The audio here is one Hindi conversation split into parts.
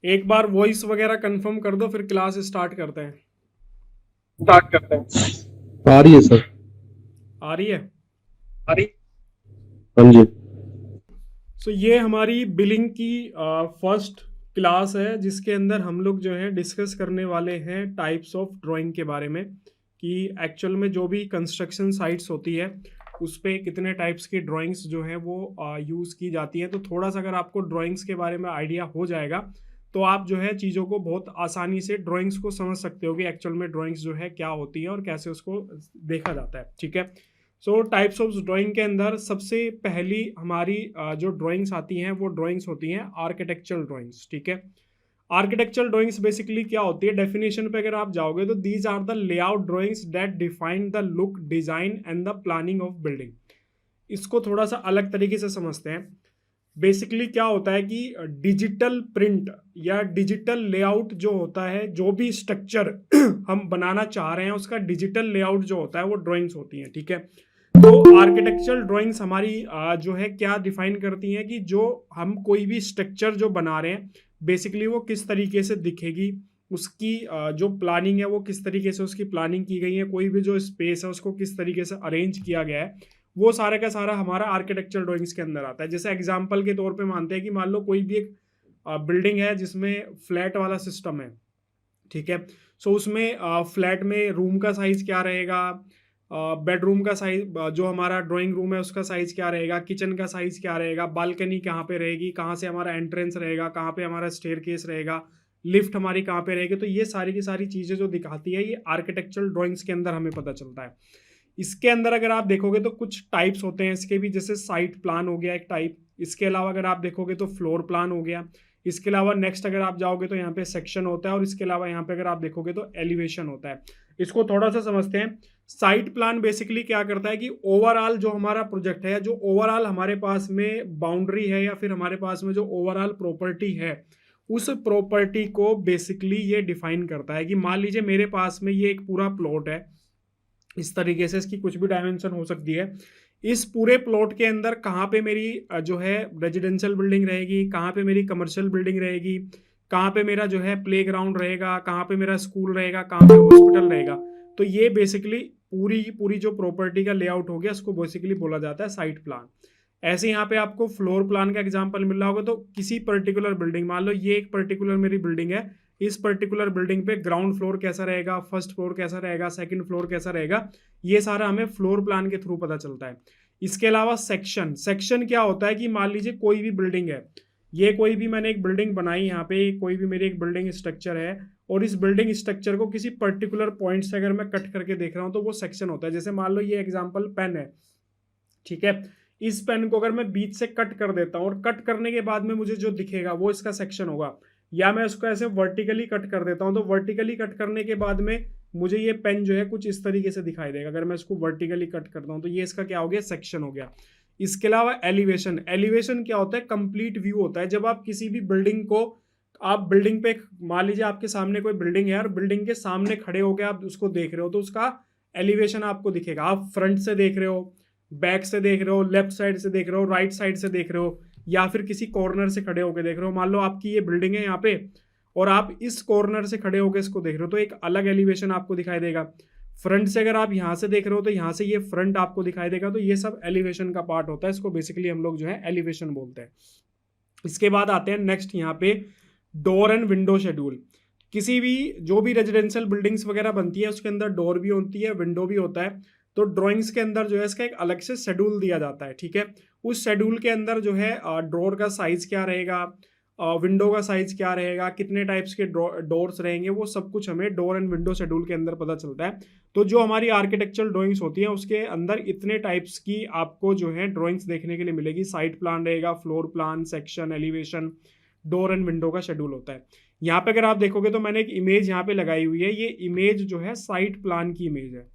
एक बार वॉइस वगैरह कंफर्म कर दो, फिर क्लास स्टार्ट करते हैं। आ रही है सर। आ रही है। हाँ जी। सो ये हमारी बिलिंग की फर्स्ट क्लास है, जिसके अंदर हम लोग जो है डिस्कस करने वाले हैं टाइप्स ऑफ ड्राइंग के बारे में, कि एक्चुअल में जो भी कंस्ट्रक्शन साइट्स होती है उस पे कितने टाइप्स की ड्राइंग्स जो है वो यूज़ की जाती हैं। तो थोड़ा सा अगर आपको ड्राइंग्स के बारे में आइडिया हो जाएगा तो आप जो है चीज़ों को बहुत आसानी से ड्राइंग्स को समझ सकते हो कि एक्चुअल में ड्राइंग्स जो है क्या होती है और कैसे उसको देखा जाता है। ठीक है। सो टाइप्स ऑफ ड्राइंग के अंदर सबसे पहली हमारी जो ड्राइंग्स आती हैं वो ड्राइंग्स होती हैं आर्किटेक्चरल ड्राइंग्स। ठीक है। आर्किटेक्चरल ड्राइंग्स बेसिकली क्या होती है, डेफिनेशन पे अगर आप जाओगे तो these are the layout drawings that define the look, design and the planning of building. इसको थोड़ा सा अलग तरीके से समझते हैं। बेसिकली क्या होता है कि डिजिटल प्रिंट या डिजिटल लेआउट जो होता है, जो भी स्ट्रक्चर हम बनाना चाह रहे हैं उसका डिजिटल लेआउट जो होता है वो ड्राइंग्स होती हैं। ठीक है। तो आर्किटेक्चरल ड्राइंग्स हमारी जो है क्या डिफाइन करती हैं कि जो हम कोई भी स्ट्रक्चर जो बना रहे हैं बेसिकली वो किस तरीके से दिखेगी, उसकी जो प्लानिंग है वो किस तरीके से उसकी प्लानिंग की गई है, कोई भी जो स्पेस है उसको किस तरीके से अरेंज किया गया है, वो सारा का सारा हमारा आर्किटेक्चरल ड्राइंग्स के अंदर आता है। जैसे एग्जांपल के तौर पे मानते हैं कि मान लो कोई भी एक बिल्डिंग है जिसमें फ्लैट वाला सिस्टम है। ठीक है। सो उसमें फ्लैट में रूम का साइज क्या रहेगा, बेडरूम का साइज, जो हमारा ड्राइंग रूम है उसका साइज क्या रहेगा, किचन का साइज क्या रहेगा, बालकनी कहाँ पे रहेगी, कहाँ से हमारा एंट्रेंस रहेगा, कहाँ पे हमारा स्टेयरकेस रहेगा, लिफ्ट हमारी कहाँ पे रहेगी। तो ये सारी की सारी चीजें जो दिखाती है ये आर्किटेक्चरल ड्राइंग्स के अंदर हमें पता चलता है। इसके अंदर अगर आप देखोगे तो कुछ टाइप्स होते हैं इसके भी, जैसे साइट प्लान हो गया एक टाइप। इसके अलावा अगर आप देखोगे तो फ्लोर प्लान हो गया। इसके अलावा नेक्स्ट अगर आप जाओगे तो यहाँ पे सेक्शन होता है, और इसके अलावा यहाँ पे अगर आप देखोगे तो एलिवेशन होता है। इसको थोड़ा सा समझते हैं। साइट प्लान बेसिकली क्या करता है कि ओवरऑल जो हमारा प्रोजेक्ट है, जो ओवरऑल हमारे पास में बाउंड्री है या फिर हमारे पास में जो ओवरऑल प्रॉपर्टी है, उस प्रॉपर्टी को बेसिकली ये डिफाइन करता है कि मान लीजिए मेरे पास में ये एक पूरा प्लॉट है, इस तरीके से इसकी कुछ भी डायमेंशन हो सकती है। इस पूरे प्लॉट के अंदर कहाँ पे मेरी जो है रेजिडेंशियल बिल्डिंग रहेगी, कहाँ पे मेरी कमर्शियल बिल्डिंग रहेगी, कहाँ पे मेरा जो है प्ले ग्राउंड रहेगा, कहाँ पे मेरा स्कूल रहेगा, कहाँ पे हॉस्पिटल रहेगा। तो ये बेसिकली पूरी की पूरी जो प्रॉपर्टी का लेआउट हो गया उसको बेसिकली बोला जाता है साइट प्लान। ऐसे यहाँ पे आपको फ्लोर प्लान का एग्जांपल मिल रहा होगा। तो किसी पर्टिकुलर बिल्डिंग, मान लो ये एक पर्टिकुलर मेरी बिल्डिंग है, इस पर्टिकुलर बिल्डिंग पे ग्राउंड फ्लोर कैसा रहेगा, फर्स्ट फ्लोर कैसा रहेगा, सेकंड फ्लोर कैसा रहेगा, ये सारा हमें फ्लोर प्लान के थ्रू पता चलता है। इसके अलावा सेक्शन, सेक्शन क्या होता है कि मान लीजिए कोई भी बिल्डिंग है, ये कोई भी मैंने एक बिल्डिंग बनाई, यहाँ पे कोई भी मेरी एक बिल्डिंग स्ट्रक्चर है, और इस बिल्डिंग स्ट्रक्चर को किसी पर्टिकुलर पॉइंट से अगर मैं कट करके देख रहा हूँ तो वो सेक्शन होता है। जैसे मान लो ये एग्जाम्पल पेन है। ठीक है। इस पेन को अगर मैं बीच से कट कर देता हूँ और कट करने के बाद में मुझे जो दिखेगा वो इसका सेक्शन होगा, या मैं उसको ऐसे वर्टिकली कट कर देता हूँ तो वर्टिकली कट करने के बाद में मुझे ये पेन जो है कुछ इस तरीके से दिखाई देगा। अगर मैं इसको वर्टिकली कट करता हूँ तो ये इसका क्या हो गया, सेक्शन हो गया। इसके अलावा एलिवेशन, एलिवेशन क्या होता है, कंप्लीट व्यू होता है। जब आप किसी भी बिल्डिंग को, आप बिल्डिंग पे, मान लीजिए आपके सामने कोई बिल्डिंग है और बिल्डिंग के सामने खड़े होकर आप उसको देख रहे हो तो उसका एलिवेशन आपको दिखेगा। आप फ्रंट से देख रहे हो, बैक से देख रहे हो, लेफ्ट साइड से देख रहे हो, राइट साइड से देख रहे हो, या फिर किसी कॉर्नर से खड़े होकर देख रहे हो। मान लो आपकी ये बिल्डिंग है यहाँ पे और आप इस कॉर्नर से खड़े होकर इसको देख रहे हो तो एक अलग एलिवेशन आपको दिखाई देगा। फ्रंट से अगर आप यहाँ से देख रहे हो तो यहाँ से ये फ्रंट आपको दिखाई देगा। तो ये सब एलिवेशन का पार्ट होता है, इसको बेसिकली हम लोग जो है एलिवेशन बोलते हैं। इसके बाद आते हैं नेक्स्ट यहाँ पे डोर एंड विंडो शेड्यूल। किसी भी जो भी रेजिडेंशियल बिल्डिंग्स वगैरह बनती है उसके अंदर डोर भी होती है, विंडो भी होता है। तो ड्राइंग्स के अंदर जो है इसका एक अलग से शेड्यूल दिया जाता है। ठीक है। उस शेड्यूल के अंदर जो है डोर का साइज क्या रहेगा, विंडो का साइज क्या रहेगा, कितने टाइप्स के डोर्स रहेंगे, वो सब कुछ हमें डोर एंड विंडो शेड्यूल के अंदर पता चलता है। तो जो हमारी आर्किटेक्चरल ड्राइंग्स होती हैं उसके अंदर इतने टाइप्स की आपको जो है ड्राइंग्स देखने के लिए मिलेगी। साइट प्लान रहेगा, floor plan, section, elevation, door and window का शेड्यूल होता है। यहाँ पे अगर आप देखोगे तो मैंने एक इमेज यहाँ पे लगाई हुई है, ये इमेज जो है साइट प्लान की इमेज है।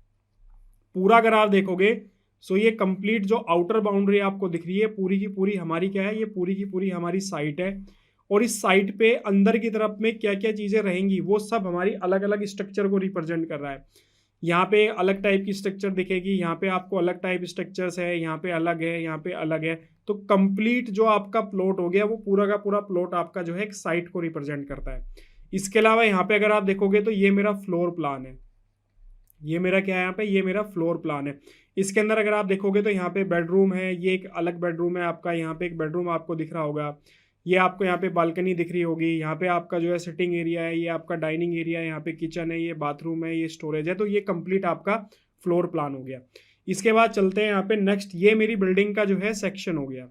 पूरा अगर आप देखोगे सो ये कंप्लीट जो आउटर बाउंड्री आपको दिख रही है पूरी की पूरी हमारी क्या है, ये पूरी की पूरी हमारी साइट है। और इस साइट पे अंदर की तरफ में क्या क्या चीजें रहेंगी वो सब हमारी अलग अलग स्ट्रक्चर को रिप्रेजेंट कर रहा है। यहाँ पे अलग टाइप की स्ट्रक्चर दिखेगी, यहाँ पे आपको अलग टाइप स्ट्रक्चर्स है, यहाँ पे अलग है, यहाँ पे अलग है। तो कंप्लीट जो आपका प्लॉट हो गया वो पूरा का पूरा प्लॉट आपका जो है एक साइट को रिप्रेजेंट करता है। इसके अलावा यहाँ पे अगर आप देखोगे तो ये मेरा फ्लोर प्लान है, ये मेरा क्या है यहाँ पे, ये मेरा फ्लोर प्लान है। इसके अंदर अगर आप देखोगे तो यहाँ पे बेडरूम है, ये एक अलग बेडरूम है आपका, यहाँ पे एक बेडरूम आपको दिख रहा होगा, ये आपको यहाँ पे बालकनी दिख रही होगी, यहाँ पे आपका जो है सिटिंग एरिया है, ये आपका डाइनिंग एरिया है, यहाँ पे किचन है, ये बाथरूम है, ये स्टोरेज है। तो ये कंप्लीट आपका फ्लोर प्लान हो गया। इसके बाद चलते हैं यहाँ पे नेक्स्ट, ये मेरी बिल्डिंग का जो है सेक्शन हो गया।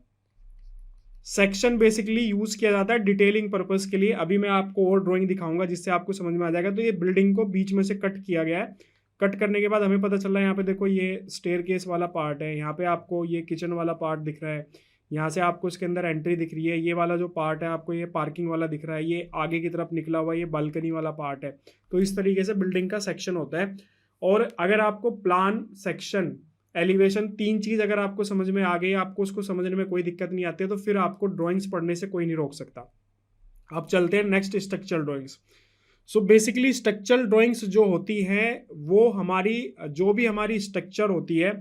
सेक्शन बेसिकली यूज किया जाता है डिटेलिंग पर्पस के लिए। अभी मैं आपको और ड्राइंग दिखाऊंगा जिससे आपको समझ में आ जाएगा। तो ये बिल्डिंग को बीच में से कट किया गया है। कट करने के बाद हमें पता चल रहा है, यहाँ पे देखो ये स्टेयर केस वाला पार्ट है, यहाँ पे आपको ये किचन वाला पार्ट दिख रहा है, यहाँ से आपको इसके अंदर एंट्री दिख रही है, ये वाला जो पार्ट है आपको ये पार्किंग वाला दिख रहा है, ये आगे की तरफ निकला हुआ ये बालकनी वाला पार्ट है। तो इस तरीके से बिल्डिंग का सेक्शन होता है। और अगर आपको प्लान, सेक्शन, एलिवेशन, तीन चीज अगर आपको समझ में आ गई, आपको उसको समझने में कोई दिक्कत नहीं आती है, तो फिर आपको ड्राइंग्स पढ़ने से कोई नहीं रोक सकता। अब चलते हैं next, structural drawings. So basically structural drawings जो होती हैं वो हमारी जो भी हमारी स्ट्रक्चर होती है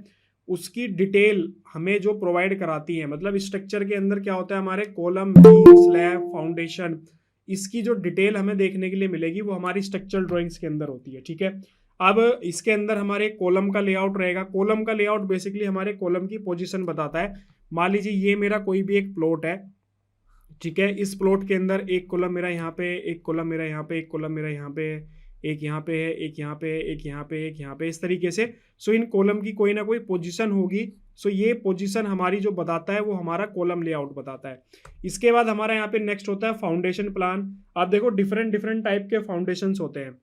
उसकी डिटेल हमें जो प्रोवाइड कराती है। मतलब स्ट्रक्चर के अंदर क्या होता है, हमारे कॉलम, बीम, स्लैब, फाउंडेशन, इसकी जो डिटेल हमें देखने के लिए मिलेगी वो हमारी स्ट्रक्चरल ड्राइंग्स के अंदर होती है। ठीक है, अब इसके अंदर हमारे कॉलम का लेआउट रहेगा। कॉलम का लेआउट बेसिकली हमारे कॉलम की पोजीशन बताता है। मान लीजिए ये मेरा कोई भी एक प्लॉट है, ठीक है, इस प्लॉट के अंदर एक कॉलम मेरा यहाँ पे, एक कॉलम मेरा यहाँ पे, एक कॉलम मेरा यहाँ पे, एक यहाँ पे है, एक यहाँ पे, एक यहाँ पे, एक यहाँ पे, इस तरीके से। सो इन कॉलम की कोई ना कोई पोजीशन होगी। सो ये पोजीशन हमारी जो बताता है वो हमारा कॉलम लेआउट बताता है। इसके बाद हमारा यहाँ पे नेक्स्ट होता है फाउंडेशन प्लान। आप देखो डिफरेंट डिफरेंट टाइप के फाउंडेशन होते हैं,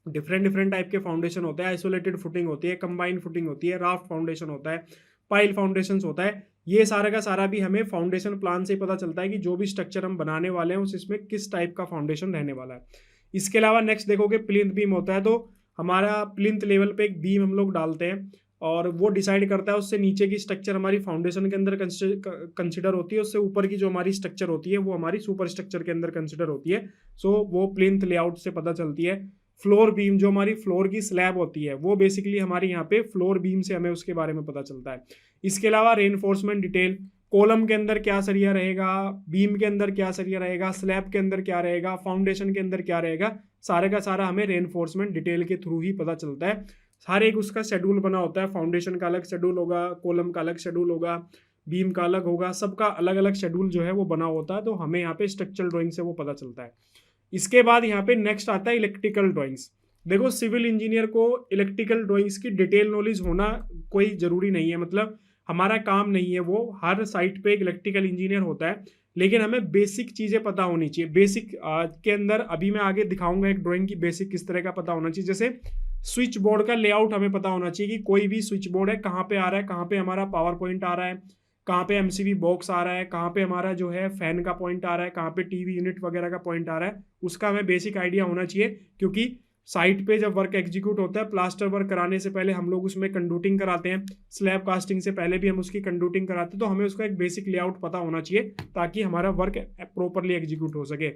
डिफरेंट डिफरेंट टाइप के फाउंडेशन होते हैं। आइसोलेटेड फुटिंग होती है, कंबाइंड फुटिंग होती है, राफ्ट फाउंडेशन होता है, पाइल फाउंडेशन होता है। ये सारा का सारा भी हमें फाउंडेशन प्लान से पता चलता है कि जो भी स्ट्रक्चर हम बनाने वाले हैं उस इसमें किस टाइप का फाउंडेशन रहने वाला है। इसके अलावा नेक्स्ट देखोगे प्लिंथ बीम होता है। तो हमारा प्लिंथ लेवल पे एक बीम हम लोग डालते हैं और वो डिसाइड करता है उससे नीचे की स्ट्रक्चर हमारी फाउंडेशन के अंदर कंसिडर होती है, उससे ऊपर की जो हमारी स्ट्रक्चर होती है वो हमारी सुपर स्ट्रक्चर के अंदर कंसिडर होती है। सो वो प्लिंथ लेआउट से पता चलती है। फ्लोर बीम, जो हमारी फ्लोर की स्लैब होती है वो बेसिकली हमारी यहाँ पे फ्लोर बीम से हमें उसके बारे में पता चलता है। इसके अलावा रेनफोर्समेंट डिटेल, कॉलम के अंदर क्या सरिया रहेगा, बीम के अंदर क्या सरिया रहेगा, स्लैब के अंदर क्या रहेगा, फाउंडेशन के अंदर क्या रहेगा, सारे का सारा हमें रेनफोर्समेंट डिटेल के थ्रू ही पता चलता है। हर एक उसका शेड्यूल बना होता है, फाउंडेशन का अलग शेड्यूल होगा, कॉलम का अलग शेड्यूल होगा, बीम का अलग होगा, सबका अलग अलग शेड्यूल जो है वो बना होता है। तो हमें यहाँ पे स्ट्रक्चरल ड्राइंग से वो पता चलता है। इसके बाद यहाँ पे नेक्स्ट आता है इलेक्ट्रिकल ड्राइंग्स। देखो सिविल इंजीनियर को इलेक्ट्रिकल ड्राइंग्स की डिटेल नॉलेज होना कोई ज़रूरी नहीं है, मतलब हमारा काम नहीं है वो। हर साइट पे एक इलेक्ट्रिकल इंजीनियर होता है, लेकिन हमें बेसिक चीज़ें पता होनी चाहिए। बेसिक के अंदर अभी मैं आगे दिखाऊंगा एक ड्राइंग की बेसिक किस तरह का पता होना चाहिए। जैसे स्विच बोर्ड का लेआउट हमें पता होना चाहिए कि कोई भी स्विच बोर्ड है कहाँ पे आ रहा है, कहाँ पे हमारा पावर पॉइंट आ रहा है, कहाँ पे एमसीबी बॉक्स आ रहा है, कहाँ पे हमारा जो है फैन का पॉइंट आ रहा है, कहाँ पे टीवी यूनिट वगैरह का पॉइंट आ रहा है, उसका हमें बेसिक आइडिया होना चाहिए। क्योंकि साइट पे जब वर्क एग्जीक्यूट होता है, प्लास्टर वर्क कराने से पहले हम लोग उसमें कंडूटिंग कराते हैं, स्लैब कास्टिंग से पहले भी हम उसकी कंडूटिंग कराते हैं। तो हमें उसका एक बेसिक लेआउट पता होना चाहिए ताकि हमारा वर्क प्रॉपरली एग्जीक्यूट हो सके।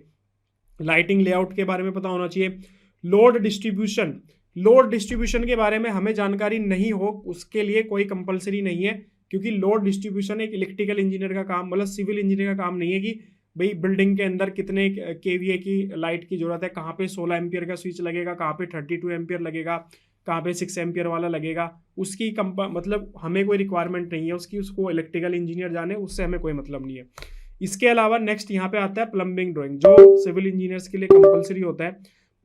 लाइटिंग लेआउट के बारे में पता होना चाहिए। लोड डिस्ट्रीब्यूशन, लोड डिस्ट्रीब्यूशन के बारे में हमें जानकारी नहीं हो उसके लिए कोई कंपलसरी नहीं है, क्योंकि लोड डिस्ट्रीब्यूशन एक इलेक्ट्रिकल इंजीनियर का काम, मतलब सिविल इंजीनियर का काम नहीं है कि भाई बिल्डिंग के अंदर कितने केवीए की लाइट की जरूरत है, कहाँ पे 16 एम्पियर का स्विच लगेगा, कहाँ पे 32 एम्पियर लगेगा, कहाँ पे 6 एम्पियर वाला लगेगा, उसकी मतलब हमें कोई रिक्वायरमेंट नहीं है उसकी, उसको इलेक्ट्रिकल इंजीनियर जाने, उससे हमें कोई मतलब नहीं है। इसके अलावा नेक्स्ट यहाँ पे आता है प्लम्बिंग ड्राइंग, जो सिविल इंजीनियर्स के लिए कंपलसरी होता है।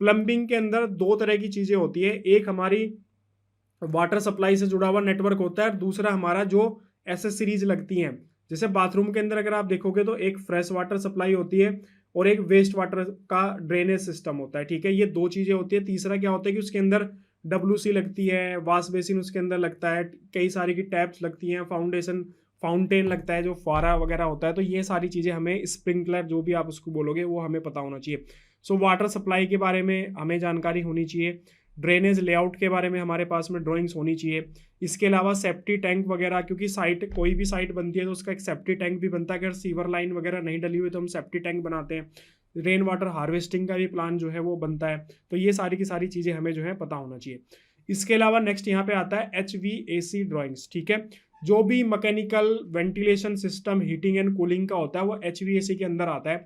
प्लम्बिंग के अंदर दो तरह की चीज़ें होती है, एक हमारी वाटर सप्लाई से जुड़ा हुआ नेटवर्क होता है, दूसरा हमारा जो एसेसरीज लगती हैं। जैसे बाथरूम के अंदर अगर आप देखोगे तो एक फ्रेश वाटर सप्लाई होती है और एक वेस्ट वाटर का ड्रेनेज सिस्टम होता है, ठीक है, ये दो चीज़ें होती है। तीसरा क्या होता है कि उसके अंदर WC लगती है, वाश बेसिन उसके अंदर लगता है, कई सारी की टैप्स लगती हैं, फाउंटेन लगता है जो फुहारा वगैरह होता है। तो ये सारी चीज़ें हमें, स्प्रिंकलर जो भी आप उसको बोलोगे, वो हमें पता होना चाहिए। सो वाटर सप्लाई के बारे में हमें जानकारी होनी चाहिए। ड्रेनेज लेआउट के बारे में हमारे पास में ड्राइंग्स होनी चाहिए। इसके अलावा सेफ्टी टैंक वगैरह, क्योंकि साइट, कोई भी साइट बनती है तो उसका एक सेफ्टी टैंक भी बनता है। अगर सीवर लाइन वगैरह नहीं डली हुई तो हम सेफ्टी टैंक बनाते हैं। रेन वाटर हार्वेस्टिंग का भी प्लान जो है वो बनता है। तो ये सारी की सारी चीज़ें हमें जो है पता होना चाहिए। इसके अलावा नेक्स्ट यहाँ पे आता है HVAC ड्राइंग्स, ठीक है, जो भी mechanical ventilation system heating and cooling का होता है वो HVAC के अंदर आता है।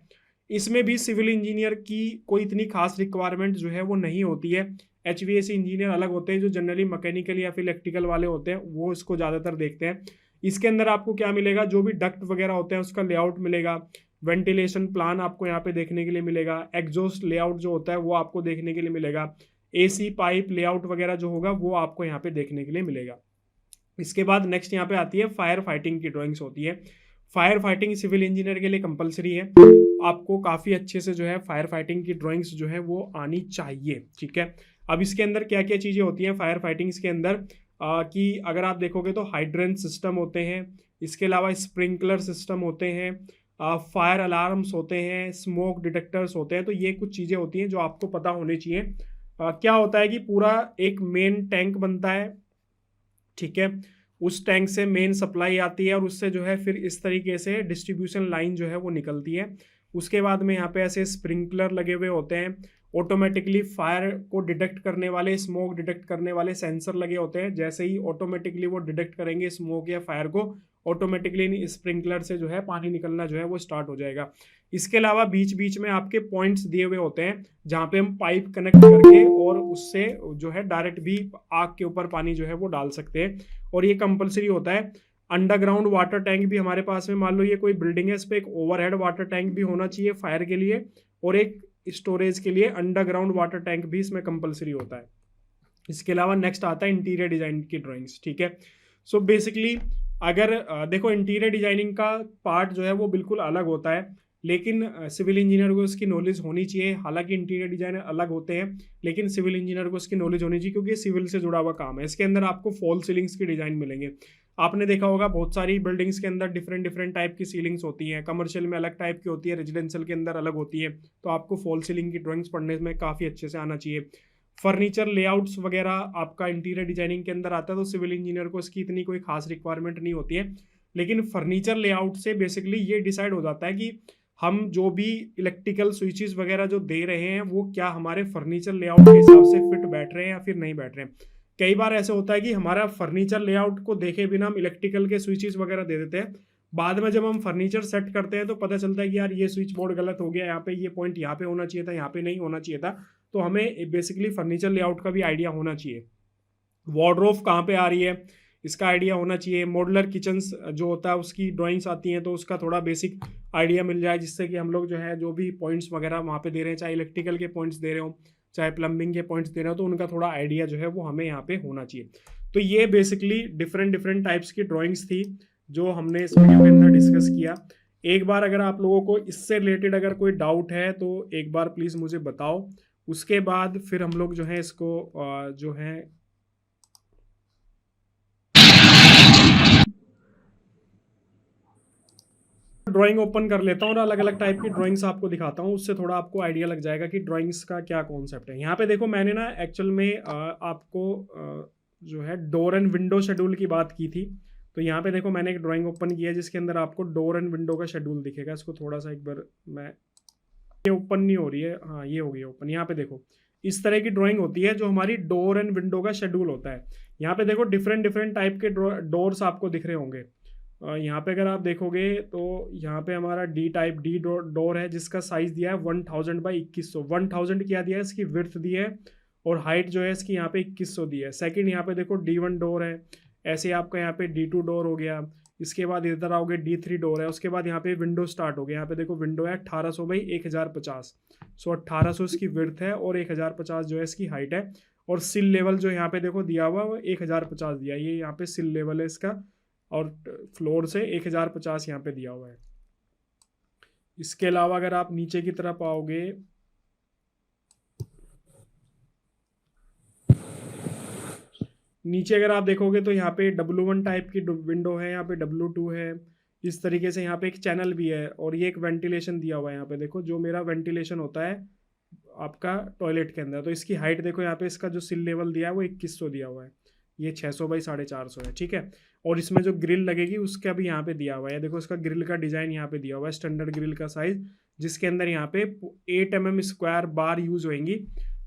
इसमें भी सिविल इंजीनियर की कोई इतनी खास रिक्वायरमेंट जो है वो नहीं होती है। HVAC इंजीनियर अलग होते हैं, जो जनरली मैकेनिकल या फिर इलेक्ट्रिकल वाले होते हैं वो इसको ज़्यादातर देखते हैं। इसके अंदर आपको क्या मिलेगा, जो भी डक्ट वगैरह होते हैं उसका लेआउट मिलेगा, वेंटिलेशन प्लान आपको यहाँ पे देखने के लिए मिलेगा, एग्जॉस्ट लेआउट जो होता है वो आपको देखने के लिए मिलेगा, AC पाइप लेआउट वगैरह जो होगा वो आपको यहाँ पे देखने के लिए मिलेगा। इसके बाद नेक्स्ट यहाँ पे आती है फायर फाइटिंग की ड्राइंग्स होती है। फायर फाइटिंग सिविल इंजीनियर के लिए कंपलसरी है, आपको काफ़ी अच्छे से जो है फायर फाइटिंग की ड्राइंग्स जो है वो आनी चाहिए, ठीक है। अब इसके अंदर क्या क्या चीज़ें होती हैं फायर फाइटिंग्स के अंदर, कि अगर आप देखोगे तो हाइड्रेंट सिस्टम होते हैं, इसके अलावा स्प्रिंकलर सिस्टम होते हैं, फायर अलार्म्स होते हैं, स्मोक डिटेक्टर्स होते हैं। तो ये कुछ चीज़ें होती हैं जो आपको पता होनी चाहिए। क्या होता है कि पूरा एक मेन टैंक बनता है, ठीक है, उस टैंक से मेन सप्लाई आती है और उससे जो है फिर इस तरीके से डिस्ट्रीब्यूशन लाइन जो है वो निकलती है। उसके बाद में यहाँ पे ऐसे स्प्रिंकलर लगे हुए होते हैं, ऑटोमेटिकली फायर को डिटेक्ट करने वाले, स्मोक डिटेक्ट करने वाले सेंसर लगे होते हैं। जैसे ही ऑटोमेटिकली वो डिटेक्ट करेंगे स्मोक या फायर को, ऑटोमेटिकली स्प्रिंकलर से जो है पानी निकलना जो है वो स्टार्ट हो जाएगा। इसके अलावा बीच बीच में आपके पॉइंट्स दिए हुए होते हैं जहाँ पे हम पाइप कनेक्ट करके और उससे जो है डायरेक्ट भी आग के ऊपर पानी जो है वो डाल सकते हैं, और ये कंपलसरी होता है। अंडरग्राउंड वाटर टैंक भी हमारे पास में, मान लो ये कोई बिल्डिंग है, इस पर एक ओवरहेड वाटर टैंक भी होना चाहिए फायर के लिए, और एक स्टोरेज के लिए अंडरग्राउंड वाटर टैंक भी इसमें कंपलसरी होता है। इसके अलावा नेक्स्ट आता है इंटीरियर डिजाइन की ड्राइंग्स, ठीक है। सो बेसिकली अगर देखो इंटीरियर डिजाइनिंग का पार्ट जो है वो बिल्कुल अलग होता है, लेकिन सिविल इंजीनियर को उसकी नॉलेज होनी चाहिए। हालांकि इंटीरियर डिजाइनर अलग होते हैं, लेकिन सिविल इंजीनियर को उसकी नॉलेज होनी चाहिए क्योंकि सिविल से जुड़ा हुआ काम है। इसके अंदर आपको फॉल सीलिंग्स की डिजाइन मिलेंगे। आपने देखा होगा बहुत सारी बिल्डिंग्स के अंदर डिफरेंट डिफरेंट टाइप की सीलिंग्स होती हैं, कमर्शियल में अलग टाइप की होती है, रेजिडेंशियल के अंदर अलग होती है। तो आपको फॉल सीलिंग की ड्राइंग्स पढ़ने में काफ़ी अच्छे से आना चाहिए। फर्नीचर लेआउट्स वगैरह आपका इंटीरियर डिजाइनिंग के अंदर आता है, तो सिविल इंजीनियर को इसकी इतनी कोई खास रिक्वायरमेंट नहीं होती है। लेकिन फर्नीचर लेआउट से बेसिकली ये डिसाइड हो जाता है कि हम जो भी इलेक्ट्रिकल स्विचेस वगैरह जो दे रहे हैं वो क्या हमारे फर्नीचर लेआउट के हिसाब से फिट बैठ रहे हैं या फिर नहीं बैठ रहे हैं। कई बार ऐसा होता है कि हमारा फर्नीचर लेआउट को देखे बिना हम इलेक्ट्रिकल के स्विचेस वगैरह दे देते हैं, बाद में जब हम फर्नीचर सेट करते हैं तो पता चलता है कि यार ये स्विच बोर्ड गलत हो गया, यहाँ पे ये पॉइंट यहाँ पे होना चाहिए था, यहाँ पे नहीं होना चाहिए था। तो हमें बेसिकली फर्नीचर लेआउट का भी आइडिया होना चाहिए। वार्डरोब कहाँ पे आ रही है इसका आइडिया होना चाहिए। मॉडुलर किचन्स जो होता है उसकी ड्राइंग्स आती हैं तो उसका थोड़ा बेसिक आइडिया मिल जाए, जिससे कि हम लोग जो है जो भी पॉइंट्स वगैरह वहाँ पे दे रहे हैं, चाहे इलेक्ट्रिकल के पॉइंट्स दे रहे हो चाहे प्लम्बिंग के पॉइंट्स दे रहे हो, तो उनका थोड़ा आइडिया जो है वो हमें यहाँ पे होना चाहिए। तो ये बेसिकली डिफरेंट डिफरेंट टाइप्स की ड्राइंग्स थी जो हमने इस वीडियो के अंदर डिस्कस किया। एक बार अगर आप लोगों को इससे रिलेटेड अगर कोई डाउट है तो एक बार प्लीज़ मुझे बताओ, उसके बाद फिर हम लोग जो है इसको जो है ड्राइंग ओपन कर लेता हूँ और अलग अलग टाइप की ड्राइंग्स आपको दिखाता हूँ, उससे थोड़ा आपको आइडिया लग जाएगा कि ड्राइंग्स का क्या कॉन्सेप्ट है। यहाँ पे देखो मैंने ना एक्चुअल में आपको जो है डोर एंड विंडो शेड्यूल की बात की थी। तो यहाँ पे देखो मैंने एक ड्राइंग ओपन किया है जिसके अंदर आपको डोर एंड विंडो का शेड्यूल दिखेगा। इसको थोड़ा सा एक बार मैं, ये ओपन नहीं हो रही है, हाँ ये हो गई ओपन। यहाँ पे देखो इस तरह की ड्राइंग होती है जो हमारी डोर एंड विंडो का शेड्यूल होता है। यहाँ पे देखो डिफरेंट डिफरेंट टाइप के डोर्स आपको दिख रहे होंगे। यहाँ पे अगर आप देखोगे तो यहाँ पे हमारा डी टाइप डी डोर है जिसका साइज दिया है 1000 बाई 2100। 1000 क्या दिया है, इसकी विड्थ दी है, और हाइट जो है इसकी यहाँ पे 2100 दी है। सेकंड यहाँ पे देखो D1 डोर है, ऐसे आपका यहाँ पे D2 डोर हो गया। इसके बाद इधर आओगे D3 डोर है। उसके बाद यहाँ पे विंडो स्टार्ट हो गया। यहाँ पे देखो विंडो है 1800 बाई 1050। सो 1800 इसकी विड्थ है और 1050 जो है इसकी हाइट है। और सिल लेवल जो यहाँ पे देखो दिया हुआ वो 1050 दिया, ये यहाँ पे सिल लेवल है इसका, और फ्लोर से 1050 यहाँ पे दिया हुआ है। इसके अलावा अगर आप नीचे की तरफ आओगे, नीचे अगर आप देखोगे तो यहाँ पे W1 टाइप की विंडो है, यहाँ पे W2 है। इस तरीके से यहाँ पे एक चैनल भी है और ये एक वेंटिलेशन दिया हुआ है। यहाँ पे देखो जो मेरा वेंटिलेशन होता है आपका टॉयलेट के अंदर, तो इसकी हाइट देखो यहाँ पे इसका जो सिल लेवल दिया है वो 2100 दिया हुआ है, ये 600 बाई 450 है, ठीक है। और इसमें जो ग्रिल लगेगी उसका भी यहाँ पे दिया हुआ है। देखो इसका ग्रिल का डिज़ाइन यहाँ पे दिया हुआ है, स्टैंडर्ड ग्रिल का साइज, जिसके अंदर यहाँ पे 8 mm स्क्वायर बार यूज होंगी,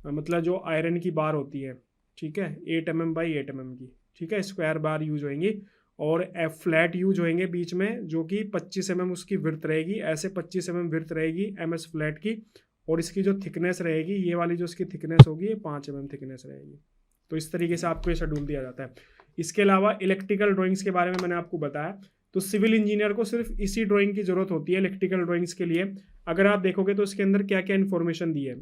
मतलब जो आयरन की बार होती है, ठीक है, 8 mm बाई 8 mm की, ठीक है, स्क्वायर बार यूज होंगी। और एफ फ्लैट यू जो होंगे बीच में, जो कि 25 mm उसकी विड्थ रहेगी, ऐसे 25 mm विड्थ रहेगी MS फ्लैट की, और इसकी जो थिकनेस रहेगी, ये वाली जो इसकी थिकनेस होगी, ये 5 mm थिकनेस रहेगी। तो इस तरीके से आपको ये शेड्यूल दिया जाता है। इसके अलावा इलेक्ट्रिकल ड्राइंग्स के बारे में मैंने आपको बताया। तो सिविल इंजीनियर को सिर्फ इसी ड्राइंग की जरूरत होती है इलेक्ट्रिकल ड्राइंग्स के लिए। अगर आप देखोगे तो इसके अंदर क्या क्या इन्फॉर्मेशन दी है।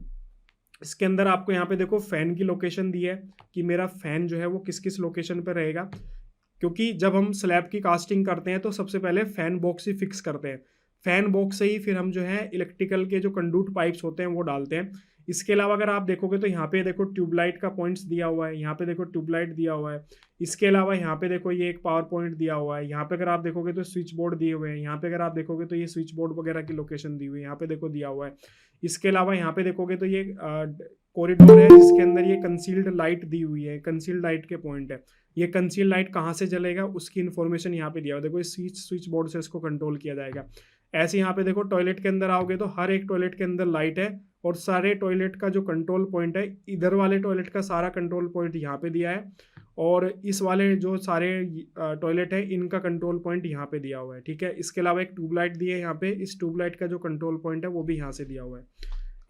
इसके अंदर आपको यहाँ पे देखो फैन की लोकेशन दी है कि मेरा फैन जो है वो किस किस लोकेशन पर रहेगा, क्योंकि जब हम स्लैब की कास्टिंग करते हैं तो सबसे पहले फैन बॉक्स ही फिक्स करते हैं। फैन बॉक्स से ही फिर हम जो है इलेक्ट्रिकल के जो कंडक्ट पाइप्स होते हैं वो डालते हैं। इसके अलावा अगर आप देखोगे तो यहाँ पे देखो ट्यूबलाइट का पॉइंट्स दिया हुआ है, यहाँ पे देखो ट्यूबलाइट दिया हुआ है। इसके अलावा यहाँ पे देखो ये एक पावर पॉइंट दिया हुआ है, यहाँ पे अगर आप देखोगे तो स्विच बोर्ड दिए हुए हैं, यहाँ पे अगर आप देखोगे तो ये स्विच बोर्ड वगैरह की लोकेशन दी हुई है, यहाँ पे देखो दिया हुआ है। इसके अलावा यहाँ पे देखोगे तो ये कॉरिडोर है जिसके अंदर ये कंसील्ड लाइट दी हुई है, कंसील्ड लाइट के पॉइंट है। ये कंसील्ड लाइट कहाँ से जलेगा उसकी इन्फॉर्मेशन यहाँ पे दिया हुआ है। देखो स्विच बोर्ड से इसको कंट्रोल किया जाएगा। ऐसे यहाँ पे देखो टॉयलेट के अंदर आओगे तो हर एक टॉयलेट के अंदर लाइट है, और सारे टॉयलेट का जो कंट्रोल पॉइंट है, इधर वाले टॉयलेट का सारा कंट्रोल पॉइंट यहाँ पे दिया है, और इस वाले जो सारे टॉयलेट है इनका कंट्रोल पॉइंट यहाँ पे दिया हुआ है। ठीक है, इसके अलावा एक ट्यूबलाइट दी है यहाँ पे, इस ट्यूबलाइट का जो कंट्रोल पॉइंट है वो भी यहाँ से दिया हुआ है।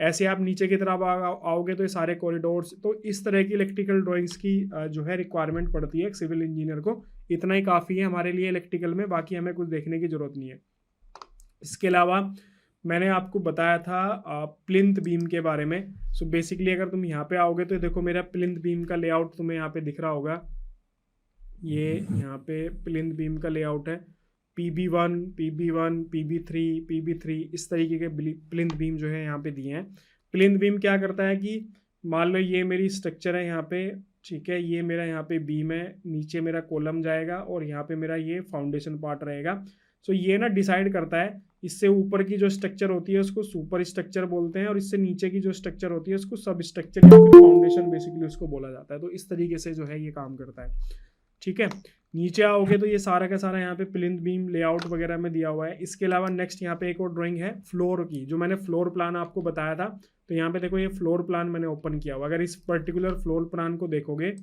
ऐसे आप नीचे की तरफ आओगे तो ये सारे कॉरिडोर्स। तो इस तरह की इलेक्ट्रिकल ड्राइंग्स की जो है रिक्वायरमेंट पड़ती है सिविल इंजीनियर को। इतना ही काफ़ी है हमारे लिए इलेक्ट्रिकल में, बाकी हमें कुछ देखने की ज़रूरत नहीं है। इसके अलावा मैंने आपको बताया था प्लिंथ बीम के बारे में। सो बेसिकली अगर तुम यहाँ पे आओगे तो देखो मेरा प्लिंथ बीम का लेआउट तुम्हें यहाँ पे दिख रहा होगा। ये यहाँ पे प्लिंथ बीम का लेआउट है, PB1, PB1, PB3 इस तरीके के प्लिंथ बीम जो है यहाँ पे दिए हैं। प्लिंथ बीम क्या करता है कि मान लो ये मेरी स्ट्रक्चर है यहाँ पे, ठीक है, ये मेरा यहाँ पे बीम है, नीचे मेरा कॉलम जाएगा और यहाँ पे मेरा ये फाउंडेशन पार्ट रहेगा। सो ये ना डिसाइड करता है, इससे ऊपर की जो स्ट्रक्चर होती है उसको सुपर स्ट्रक्चर बोलते हैं, और इससे नीचे की जो स्ट्रक्चर होती है उसको सब स्ट्रक्चर या फिर फाउंडेशन बेसिकली उसको बोला जाता है। तो इस तरीके से जो है ये काम करता है। ठीक है, नीचे आओगे तो ये सारा का सारा यहाँ पे प्लिंथ बीम लेआउट वगैरह में दिया हुआ है। इसके अलावा नेक्स्ट यहाँ पे एक और ड्राइंग है फ्लोर की, जो मैंने फ्लोर प्लान आपको बताया था। तो यहाँ पे देखो ये फ्लोर प्लान मैंने ओपन किया हुआ। अगर इस पर्टिकुलर फ्लोर प्लान को देखोगे,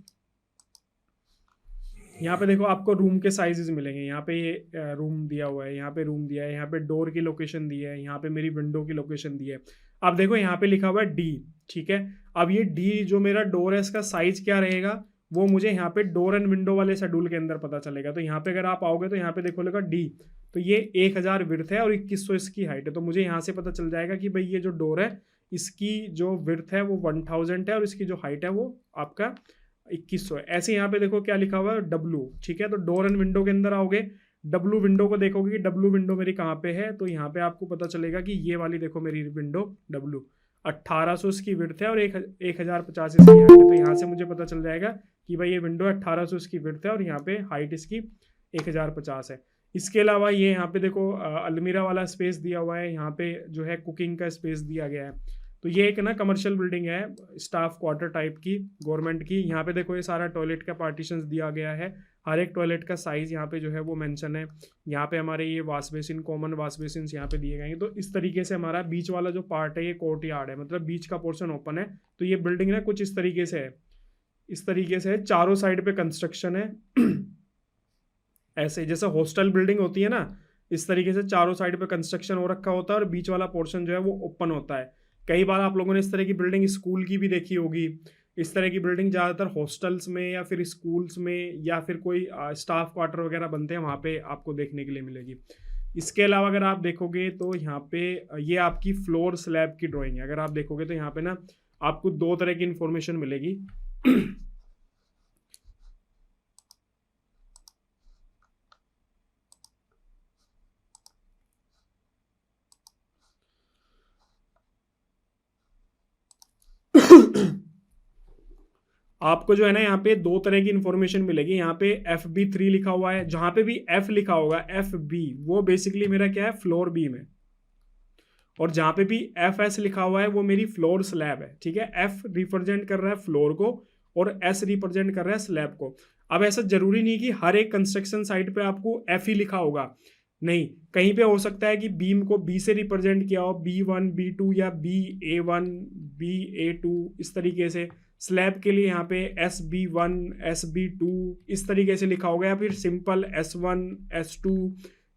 यहाँ पे देखो आपको रूम के साइजेस मिलेंगे। यहाँ पे ये रूम दिया हुआ है, यहाँ पे रूम दिया है, यहाँ पे डोर की लोकेशन दी है, यहाँ पे मेरी विंडो की लोकेशन दी है। अब देखो यहाँ पे लिखा हुआ है D। ठीक है, अब ये D जो मेरा डोर है इसका साइज क्या रहेगा वो मुझे यहाँ पे डोर एंड विंडो वाले शेड्यूल के अंदर पता चलेगा। तो यहाँ पे अगर आप आओगे तो यहाँ पे देखो लगा D, तो ये 1000 विड्थ है और 2100 इसकी हाइट है। तो मुझे यहाँ से पता चल जाएगा कि भाई ये जो डोर है इसकी जो विड्थ है वो 1000 है और इसकी जो हाइट है वो आपका 2100 है। ऐसे यहाँ पे देखो क्या लिखा हुआ है W। ठीक है, तो डोर एंड विंडो के अंदर आओगे, W विंडो को देखोगे कि W विंडो मेरी कहाँ पे है, तो यहाँ पे आपको पता चलेगा कि ये वाली देखो मेरी विंडो W 1800 इसकी विड्थ है और 1050 इसकी हाइट है। तो यहाँ से मुझे पता चल जाएगा कि भाई ये विंडो 1800 इसकी विड्थ है और यहाँ पे हाइट इसकी 1050 है। इसके अलावा ये यहाँ पे देखो अलमीरा वाला स्पेस दिया हुआ है, यहाँ पे जो है कुकिंग का स्पेस दिया गया है। तो ये एक ना कमर्शियल बिल्डिंग है, स्टाफ क्वार्टर टाइप की, गवर्नमेंट की। यहाँ पे देखो ये सारा टॉयलेट का पार्टीशंस दिया गया है, हर एक टॉयलेट का साइज यहाँ पे जो है वो मेंशन है। यहाँ पे हमारे ये wash basin, common wash basin यहाँ पे दिए गए हैं। तो इस तरीके से हमारा बीच वाला जो पार्ट है ये कोर्ट यार्ड है, मतलब बीच का पोर्शन ओपन है। तो ये बिल्डिंग ना कुछ इस तरीके से है, इस तरीके से है, चारों साइड पे कंस्ट्रक्शन है ऐसे जैसे हॉस्टल बिल्डिंग होती है ना, इस तरीके से चारों साइड पे कंस्ट्रक्शन हो रखा होता है और बीच वाला पोर्शन जो है वो ओपन होता है। कई बार आप लोगों ने इस तरह की बिल्डिंग स्कूल की भी देखी होगी। इस तरह की बिल्डिंग ज़्यादातर हॉस्टल्स में या फिर स्कूल्स में या फिर कोई स्टाफ क्वार्टर वगैरह बनते हैं, वहाँ पे आपको देखने के लिए मिलेगी। इसके अलावा अगर आप देखोगे तो यहाँ पे ये आपकी फ्लोर स्लैब की ड्राइंग है। अगर आप देखोगे तो यहाँ पे ना आपको दो तरह की इंफॉर्मेशन मिलेगी आपको जो है ना यहाँ पे दो तरह की इंफॉर्मेशन मिलेगी। यहाँ पे FB3 लिखा हुआ है, जहां पे भी F लिखा होगा FB वो बेसिकली मेरा क्या है, फ्लोर बीम है, और जहां पे भी FS लिखा हुआ है वो मेरी फ्लोर स्लैब है। ठीक है, F रिप्रेजेंट कर रहा है फ्लोर को और S रिप्रेजेंट कर रहा है स्लैब को। अब ऐसा जरूरी नहीं कि हर एक कंस्ट्रक्शन साइट पे आपको F ही लिखा होगा, नहीं, कहीं पे हो सकता है कि बीम को B से रिप्रेजेंट किया हो, B1 B2 या BA1 BA2 इस तरीके से। स्लैब के लिए यहाँ पे SB1 SB2 इस तरीके से लिखा होगा, या फिर सिंपल S1 S2,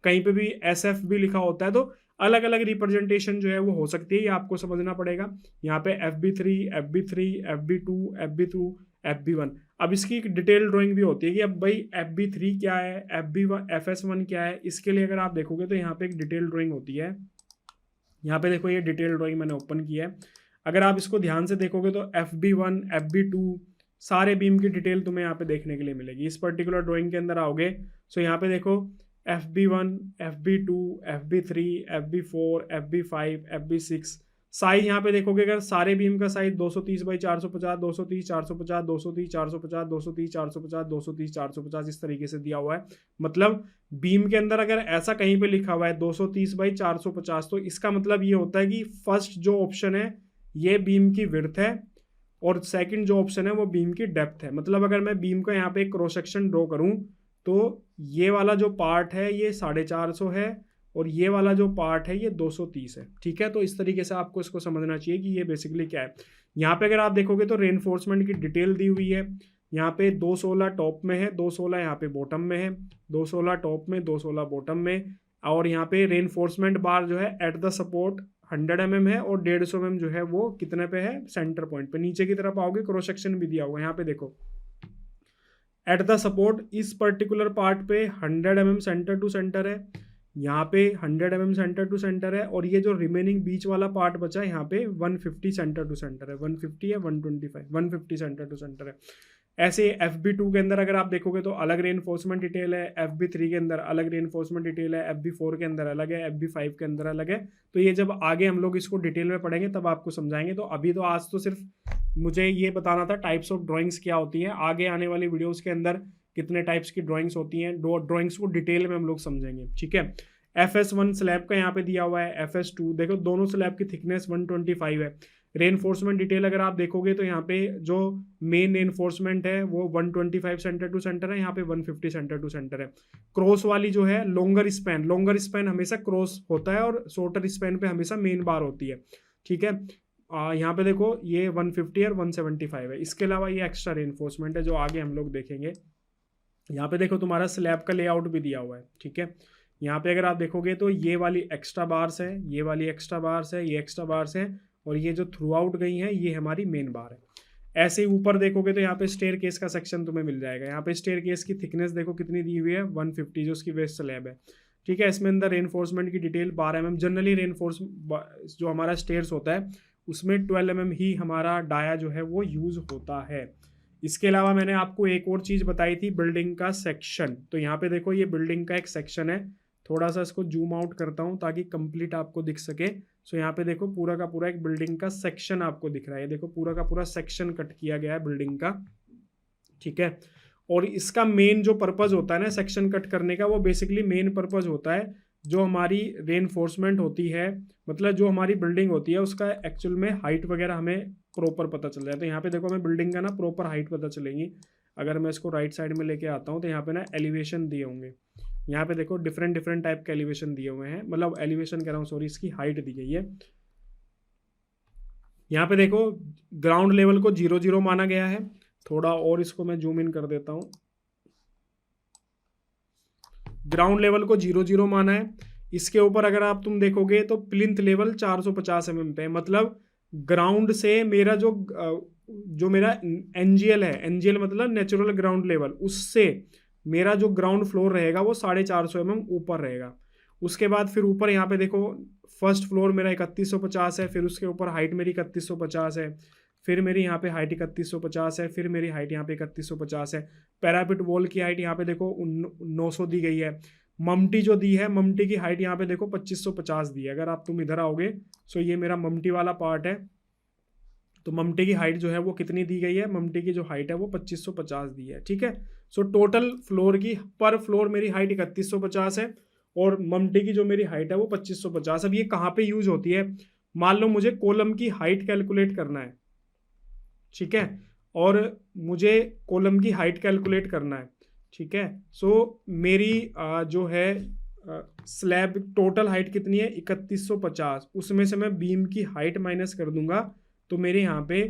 कहीं पे भी SF भी लिखा होता है। तो अलग अलग रिप्रेजेंटेशन जो है वो हो सकती है, ये आपको समझना पड़ेगा। यहाँ पे FB3 FB3 FB2 FB2 FB1। अब इसकी एक डिटेल ड्राइंग भी होती है कि अब भाई FB3 क्या है, FB1 FS1 क्या है। इसके लिए अगर आप देखोगे तो यहाँ पे एक डिटेल ड्राइंग होती है। यहाँ पे देखो ये डिटेल ड्राइंग मैंने ओपन किया है। अगर आप इसको ध्यान से देखोगे तो FB1 FB2 सारे बीम की डिटेल तुम्हें यहाँ पे देखने के लिए मिलेगी। इस पर्टिकुलर ड्राइंग के अंदर आओगे सो यहाँ पे देखो FB1 FB2 FB3 FB4 FB5 FB6 size यहाँ पे देखोगे, अगर सारे बीम का साइज 230 बाई 450 230 450 230 450 230 450 230 450 इस तरीके से दिया हुआ है। मतलब बीम के अंदर अगर ऐसा कहीं पे लिखा हुआ है 230 बाई 450, तो इसका मतलब ये होता है कि फर्स्ट जो ऑप्शन है ये बीम की विड्थ है और सेकंड जो ऑप्शन है वो बीम की डेप्थ है। मतलब अगर मैं बीम का यहाँ पे क्रॉस सेक्शन ड्रॉ करूँ तो ये वाला जो पार्ट है ये 450 है और ये वाला जो पार्ट है ये 230 है। ठीक है, तो इस तरीके से आपको इसको समझना चाहिए कि ये बेसिकली क्या है। यहाँ पे अगर आप देखोगे तो रेनफोर्समेंट की डिटेल दी हुई है। यहाँ पे 216 टॉप में है, 216 यहाँ पे बॉटम में है, 216 टॉप में 216 बॉटम में। और यहाँ पे रेनफोर्समेंट बार जो है एट द सपोर्ट 100 mm है और 150 mm जो है वो कितने पे है, सेंटर पॉइंट पे। नीचे की तरफ आओगे क्रॉस सेक्शन भी दिया हुआ है, यहाँ पे देखो एट द सपोर्ट इस पर्टिकुलर पार्ट पे 100 mm सेंटर टू सेंटर है, यहाँ पे 100 mm सेंटर टू सेंटर है और ये जो रिमेनिंग बीच वाला पार्ट बचा है यहाँ पे 150 सेंटर टू सेंटर है, 150 है 125 150 सेंटर टू सेंटर है। ऐसे FB2 के अंदर अगर आप देखोगे तो अलग रेनफोर्समेंट डिटेल है, FB3 के अंदर अलग रेनफोर्समेंट डिटेल है, FB4 के अंदर अलग है, FB5 के अंदर अलग है। तो ये जब आगे हम लोग इसको डिटेल में पढ़ेंगे तब आपको समझाएंगे। तो अभी तो आज तो सिर्फ मुझे ये बताना था टाइप्स ऑफ ड्राइंग्स क्या होती हैं। आगे आने वाली वीडियोस के अंदर कितने टाइप्स की ड्राइंग्स होती हैं, ड्राइंग्स को डिटेल में हम लोग समझेंगे। ठीक है, FS1 स्लैब का यहाँ पे दिया हुआ है, FS2 देखो दोनों स्लैब की थिकनेस 125 है। रेनफोर्समेंट डिटेल अगर आप देखोगे तो यहाँ पे जो मेन रेनफोर्समेंट है वो 125 सेंटर टू सेंटर है, यहाँ पे 150 सेंटर टू सेंटर है। क्रॉस वाली जो है लॉन्गर स्पैन हमेशा क्रॉस होता है और शॉर्टर स्पैन पे हमेशा मेन बार होती है। ठीक है, यहाँ पे देखो ये 150 और 175 है। इसके अलावा ये एक्स्ट्रा रेनफोर्समेंट है जो आगे हम लोग देखेंगे। यहाँ पे देखो तुम्हारा स्लैब का लेआउट भी दिया हुआ है। ठीक है, यहाँ पे अगर आप देखोगे तो ये वाली एक्स्ट्रा बार्स है, ये वाली एक्स्ट्रा बार्स है, ये एक्स्ट्रा बार्स है और ये जो थ्रू आउट गई हैं ये हमारी मेन बार है। ऐसे ही ऊपर देखोगे तो यहाँ पे स्टेयर केस का सेक्शन तुम्हें मिल जाएगा। यहाँ पे स्टेयर केस की थिकनेस देखो कितनी दी हुई है, 150 जो उसकी वेस्ट स्लैब है। ठीक है, इसमें अंदर रेनफोर्समेंट की डिटेल 12 mm। जनरली रेनफोर्स जो हमारा स्टेयर्स होता है उसमें 12 mm ही हमारा डाया जो है वो यूज होता है। इसके अलावा मैंने आपको एक और चीज़ बताई थी, बिल्डिंग का सेक्शन। तो यहाँ पे देखो ये बिल्डिंग का एक सेक्शन है। थोड़ा सा इसको जूम आउट करता हूँ ताकि कंप्लीट आपको दिख सके। सो यहाँ पे देखो पूरा का पूरा एक बिल्डिंग का सेक्शन आपको दिख रहा है। देखो पूरा का पूरा सेक्शन कट किया गया है बिल्डिंग का। ठीक है, और इसका मेन जो पर्पज होता है ना सेक्शन कट करने का, वो बेसिकली मेन पर्पज होता है जो हमारी रेनफोर्समेंट होती है, मतलब जो हमारी बिल्डिंग होती है उसका एक्चुअल में हाइट वगैरह हमें प्रॉपर पता चल जाए। तो यहाँ पे देखो हमें बिल्डिंग का ना प्रॉपर हाइट पता चलेंगी। अगर मैं इसको राइट साइड में लेके आता हूँ तो यहाँ पे ना एलिवेशन दिए होंगे। यहाँ पे देखो डिफरेंट डिफरेंट टाइप के एलिवेशन दिए हुए हैं, मतलब एलिवेशन कह रहा हूँ सॉरी, इसकी हाइट दी गई है। यहाँ पे देखो ग्राउंड लेवल को 0 0 माना गया है। थोड़ा और इसको मैं जूम इन कर देता हूँ। ग्राउंड लेवल को 0 0 माना है। इसके ऊपर अगर आप तुम देखोगे तो प्लिंथ लेवल 450 mm पे, मतलब ग्राउंड से मेरा जो मेरा NGL है, NGL मतलब नेचुरल ग्राउंड लेवल, उससे मेरा जो ग्राउंड फ्लोर रहेगा वो 450 mm ऊपर रहेगा। उसके बाद फिर ऊपर यहाँ पे देखो फर्स्ट फ्लोर मेरा 3150 है, फिर उसके ऊपर हाइट मेरी 3150 है, फिर मेरी यहाँ पे हाइट 3150 है, फिर मेरी हाइट यहाँ पे 3150 है। पैरापिट वॉल की हाइट यहाँ पे देखो 900 दी गई है। ममटी जो दी है, ममटी की हाइट यहाँ पे देखो 2550 दी है। अगर आप तुम इधर आओगे सो ये मेरा ममटी वाला पार्ट है, तो ममटी की हाइट जो है वो कितनी दी गई है, ममटी की जो हाइट है वो 2550 दी है। ठीक है, सो टोटल फ्लोर की पर फ्लोर मेरी हाइट 3150 है और ममटी की जो मेरी हाइट है वो 2550। अब ये कहाँ पे यूज होती है, मान लो मुझे कॉलम की हाइट कैलकुलेट करना है। ठीक है, और मुझे कॉलम की हाइट कैलकुलेट करना है। ठीक है, सो मेरी जो है स्लैब टोटल हाइट कितनी है 3150, उसमें से मैं बीम की हाइट माइनस कर दूंगा तो मेरे यहाँ पे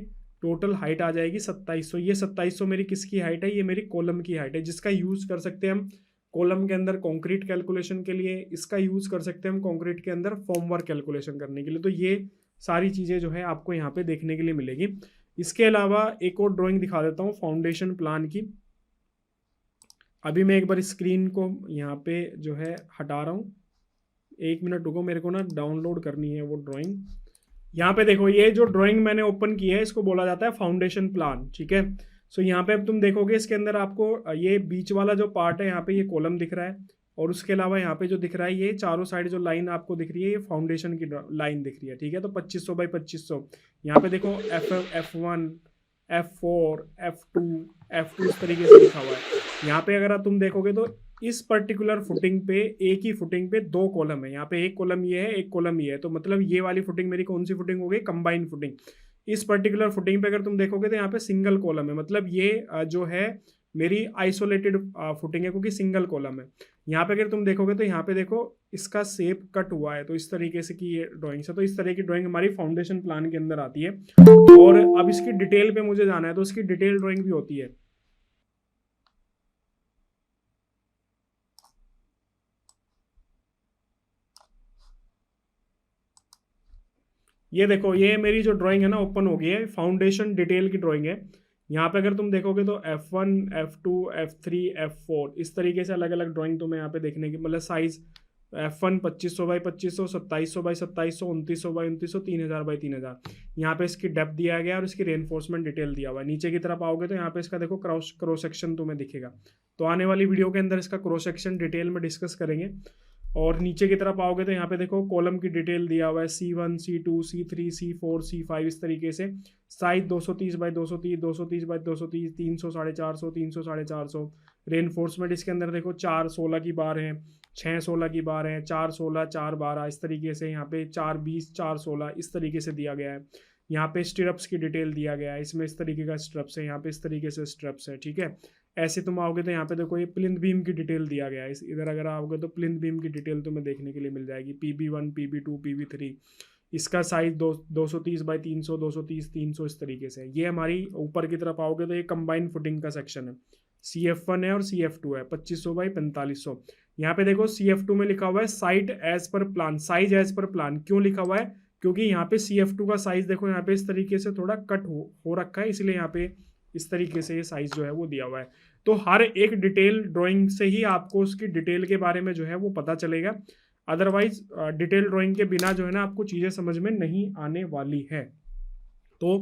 टोटल हाइट आ जाएगी 2700। ये 2700 मेरी किसकी हाइट है? ये मेरी कॉलम की हाइट है, जिसका यूज़ कर सकते हैं हम कॉलम के अंदर कंक्रीट कैलकुलेशन के लिए, इसका यूज़ कर सकते हैं हम कंक्रीट के अंदर फॉर्मवर्क कैलकुलेशन करने के लिए। तो ये सारी चीज़ें जो है आपको यहाँ पे देखने के लिए मिलेगी। इसके अलावा एक और ड्राइंग दिखा देता हूँ फाउंडेशन प्लान की। अभी मैं एक बार स्क्रीन को यहाँ पे जो है हटा रहा हूँ, 1 मिनट रुको, मेरे को ना डाउनलोड करनी है वो ड्राइंग। यहाँ पे देखो, ये जो ड्राइंग मैंने ओपन की है इसको बोला जाता है फाउंडेशन प्लान, ठीक है। सो यहाँ पे अब तुम देखोगे इसके अंदर आपको ये बीच वाला जो पार्ट है यहाँ पे ये कॉलम दिख रहा है, और उसके अलावा यहाँ पे जो दिख रहा है ये चारों साइड जो लाइन आपको दिख रही है ये फाउंडेशन की लाइन दिख रही है, ठीक है। तो 2500 बाई 2500 यहाँ पे देखो F1 F4 F2 F2 इस तरीके से लिखा हुआ है। यहाँ पे अगर तुम देखोगे तो इस पर्टिकुलर फुटिंग पे, एक ही फुटिंग पे 2 कॉलम है। यहाँ पे एक कॉलम ये है, एक कॉलम ये है, तो मतलब ये वाली फुटिंग मेरी कौन सी फुटिंग हो गई? Combined footing. इस पर्टिकुलर फुटिंग पे अगर तुम देखोगे तो यहाँ पे सिंगल कॉलम है, मतलब ये जो है मेरी आइसोलेटेड फुटिंग है क्योंकि सिंगल कॉलम है। यहाँ पे अगर तुम देखोगे तो यहाँ पे देखो इसका शेप कट हुआ है, तो इस तरीके से की ये ड्राइंग है। तो इस तरह की ड्राइंग हमारी फाउंडेशन प्लान के अंदर आती है। और अब इसकी डिटेल पे मुझे जाना है, तो इसकी डिटेल ड्राइंग भी होती है। ये देखो, ये मेरी जो ड्राइंग है ना ओपन हो गई है, फाउंडेशन डिटेल की ड्राइंग है। यहाँ पे अगर तुम देखोगे तो F1 F2 F3 F4 इस तरीके से अलग अलग ड्राइंग तुम्हें यहाँ पे देखने की, मतलब size F1 2500 by 2500, 2700 by 2700, 2900 by 2900, 3000 by 3000। यहाँ पे इसकी डेप्थ दिया गया है और इसकी रेनफोर्समेंट डिटेल दिया हुआ है। नीचे की तरफ आओगे तो यहाँ पे इसका देखो क्रॉस सेक्शन तुम्हें दिखेगा। तो आने वाली वीडियो के अंदर इसका क्रॉस सेक्शन डिटेल में डिस्कस करेंगे। और नीचे की तरफ आओगे तो यहाँ पे देखो कॉलम की डिटेल दिया हुआ है, C1 C2 C3 C4 C5 इस तरीके से। Size 230 by 230, 230 by 230, 300 450, 300 450। रेनफोर्समेंट इसके अंदर देखो 4 16 की बार है, 6 16 की बार है, 4 16 4 12 इस तरीके से। यहाँ पे 4 20 4 16 इस तरीके से दिया गया है। यहाँ पे स्टिरप्स की डिटेल दिया गया है, इसमें इस तरीके का स्ट्रप्स है, यहाँ पे इस तरीके से स्ट्रप्स है, ठीक है। ऐसे तुम आओगे तो यहाँ पे देखो ये प्लिंथ बीम की डिटेल दिया गया है। इधर अगर आओगे तो प्लिंथ बीम की डिटेल तुम्हें देखने के लिए मिल जाएगी, PB1 PB2 PB3। इसका साइज 230 बाई 300, 230 300 इस तरीके से। ये हमारी ऊपर की तरफ आओगे तो ये कंबाइंड फुटिंग का सेक्शन है, CF1 है और CF2 है, 2500 बाई 4500। यहाँ पे देखो CF2 में लिखा हुआ है site as per plan, size as per plan. क्यों लिखा हुआ है? क्योंकि यहाँ पे CF2 का साइज देखो यहाँ पे इस तरीके से थोड़ा कट हो रखा है, इसलिए यहाँ पे इस तरीके से ये साइज जो है वो दिया हुआ है। तो हर एक डिटेल ड्राइंग से ही आपको उसकी डिटेल के बारे में जो है वो पता चलेगा, अदरवाइज डिटेल ड्राइंग के बिना जो है ना आपको चीज़ें समझ में नहीं आने वाली है। तो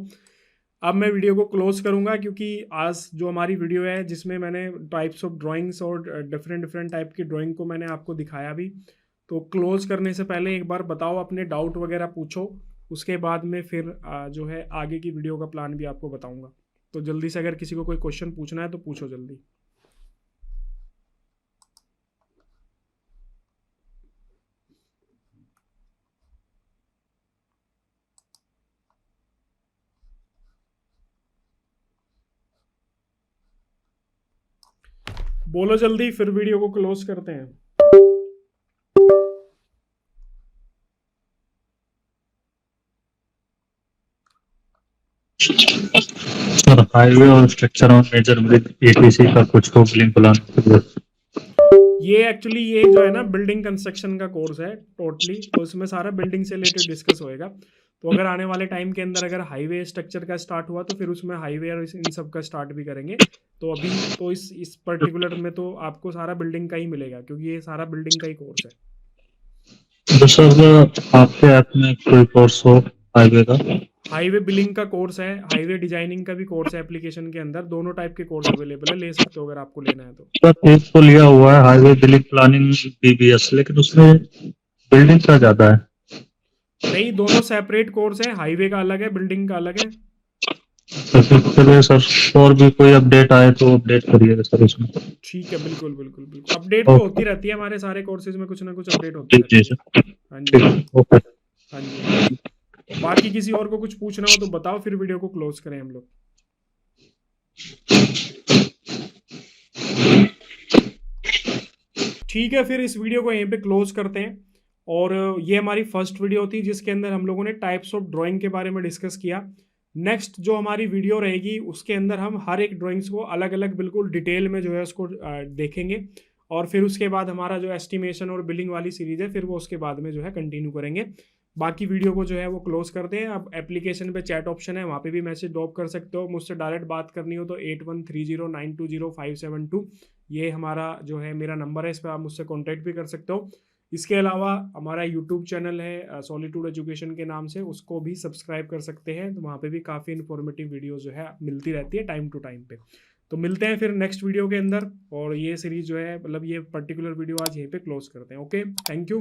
अब मैं वीडियो को क्लोज करूंगा, क्योंकि आज जो हमारी वीडियो है जिसमें मैंने टाइप्स ऑफ ड्राइंग्स और डिफरेंट टाइप की ड्राइंग को मैंने आपको दिखाया भी। तो क्लोज करने से पहले एक बार बताओ, अपने डाउट वगैरह पूछो, उसके बाद में फिर जो है आगे की वीडियो का प्लान भी आपको बताऊंगा। तो जल्दी से अगर किसी को कोई क्वेश्चन पूछना है तो पूछो जल्दी। बोलो जल्दी, फिर वीडियो को क्लोज करते हैं। सर हाईवे और structure on major bridge ATC का कुछ हो बिल्डिंग प्लान। ये एक्चुअली ये जो है ना बिल्डिंग कंस्ट्रक्शन का कोर्स है टोटली, तो इसमें सारा बिल्डिंग से रिलेटेड डिस्कस होएगा। तो अगर आने वाले टाइम के अंदर अगर हाईवे स्ट्रक्चर का स्टार्ट हुआ तो फिर उसमें हाईवे और इन सब का स्टार्ट भी करेंगे। तो अभी तो इस पर्टिकुलर में तो आपको सारा बिल्डिंग का ही मिलेगा, क्योंकि ये सारा बिल्डिंग का ही कोर्स है। तो सर आपके ऐप में कोई कोर्स हो हाईवे का? हाईवे बिलिंग का कोर्स है, हाईवे डिजाइनिंग का भी कोर्स है एप्लीकेशन के अंदर, दोनों टाइप के कोर्स अवेलेबल है, ले सकते हो अगर आपको लेना है तो। सर एक तो लिया हुआ है हाईवे बिल्डिंग प्लानिंग BBS, लेकिन उसमें बिल्डिंग का ज्यादा है। नहीं, दोनों सेपरेट कोर्स है, हाईवे का अलग है, बिल्डिंग का अलग है। तो फिर चलिए सर, और भी कोई अपडेट आए तो अपडेट करिएगा सर इसमें। ठीक है, बिल्कुल बिल्कुल बिल्कुल, अपडेट तो होती रहती है, हमारे सारे कोर्सेज में कुछ ना कुछ अपडेट होती रहती है। जी सर, हाँ जी, ओके। हाँ जी। बाकी किसी और को कुछ पूछना हो तो बताओ, फिर वीडियो को क्लोज करें हम लोग। ठीक है, फिर इस वीडियो को यहीं पे क्लोज करते हैं। और ये हमारी फर्स्ट वीडियो थी जिसके अंदर हम लोगों ने टाइप्स ऑफ ड्राइंग के बारे में डिस्कस किया। नेक्स्ट जो हमारी वीडियो रहेगी उसके अंदर हम हर एक ड्राइंग्स को अलग अलग बिल्कुल डिटेल में जो है उसको देखेंगे, और फिर उसके बाद हमारा जो एस्टिमेशन और बिलिंग वाली सीरीज़ है फिर वो उसके बाद में जो है कंटिन्यू करेंगे। बाकी वीडियो को जो है वो क्लोज करते हैं। अब एप्लीकेशन पे चैट ऑप्शन है, वहाँ पे भी मैसेज ड्रॉप कर सकते हो। मुझसे डायरेक्ट बात करनी हो तो 8130920572 ये हमारा जो है मेरा नंबर है, इस पर आप मुझसे कॉन्टैक्ट भी कर सकते हो। इसके अलावा हमारा यूट्यूब चैनल है सॉलिट्यूड एजुकेशन के नाम से, उसको भी सब्सक्राइब कर सकते हैं। तो वहाँ पे भी काफ़ी इन्फॉर्मेटिव वीडियो जो है मिलती रहती है टाइम टू टाइम पे। तो मिलते हैं फिर नेक्स्ट वीडियो के अंदर, और ये सीरीज जो है मतलब ये पर्टिकुलर वीडियो आज यहीं पे क्लोज करते हैं। Okay, thank you.